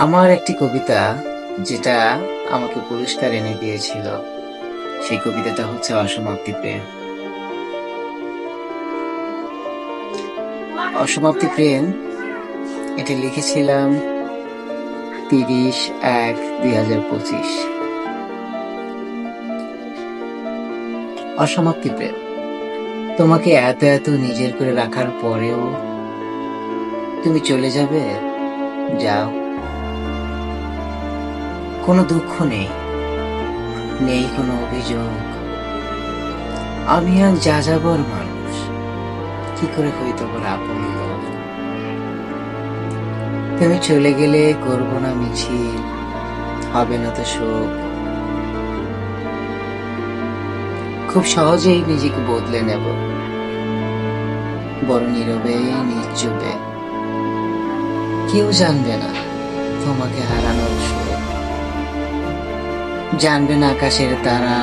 আমার একটি কবিতা যেটা আমাকে পুরস্কার এনে দিয়েছিল, সেই কবিতাটা হচ্ছে অসমাপ্তি প্রেম। অসমাপ্তি প্রেম এটা লিখেছিলাম 30/1/2025। অসমাপ্তি প্রেম, তোমাকে এত এত নিজের করে রাখার পরেও তুমি চলে যাবে। যাও, কোনো দুঃখ নেই, নেই কোনো অভিযোগ। আমি এক যাযাবর মানুষ, কি করে হই তোমার আপন লোক। তুমি চলে গেলে করবো না মিছিল, হবে না তো শোক। খুব সহজেই নিজেকে বদলে নেব, বড় নীরবে নিশ্চুপে। কেউ জানবে না তোমাকে হারানোর শোক, জানবে না আকাশের তারা,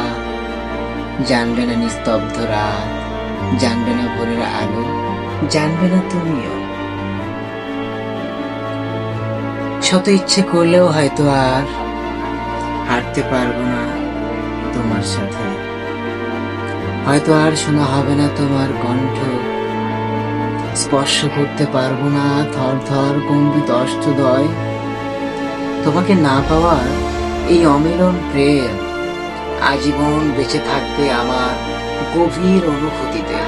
জানবে না নিস্তব্ধ রাত, জানবে না ভোরের আলো, জানবে না তুমিও। শত ইচ্ছে করলেও হয়তো আর হাঁটতে পারবো না তোমার সাথে, হয়তো আর শোনা হবে না তোমার কণ্ঠ, স্পর্শ করতে পারবো না থর থর কম্পিত অষ্টদয়। তোমাকে না পাওয়ার এই অমিলন প্রেম আজীবন বেঁচে থাকবে আমার গভীর অনুভূতিতে।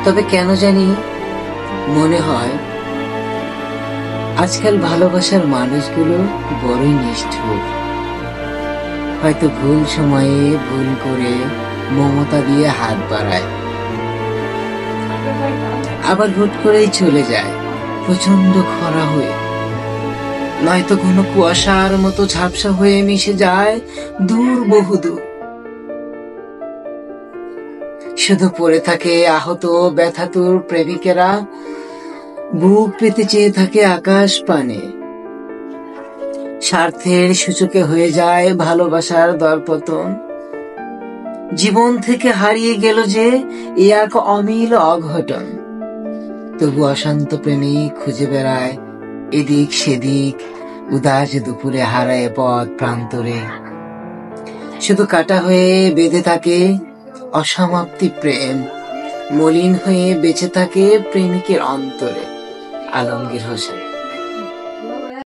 তবে কেন জানি মনে হয় আজকাল ভালোবাসার মানুষগুলো বড়ই নিষ্ঠুর। হয়তো ভুল সময়ে ভুল করে মমতা দিয়ে হাত বাড়ায়, আবার হুট করেই চলে যায় প্রচন্ড খরা হয়ে, নয়তো কোনো কুয়াশার মতো ঝাপসা হয়ে মিশে যায় দূর বহুদূর। শুধু পড়ে থাকে আহত ব্যথাতুর প্রেমিকেরা, বুক পেতে চেয়ে থাকে আকাশ পানে। স্বার্থের সূচকে হয়ে যায় ভালোবাসার দরপতন। জীবন থেকে হারিয়ে গেল যে এ এক অমিল অঘটন। তবু অশান্ত প্রেমিক খুঁজে বেড়ায় এদিক সেদিক, উদাস দুপুরে হারায় পথ প্রান্তরে। শুধু কাটা হয়ে বেঁধে থাকে অসমাপ্তি প্রেম, মলিন হয়ে বেঁচে থাকে প্রেমিকের অন্তরে। আলমগীর হোসেন।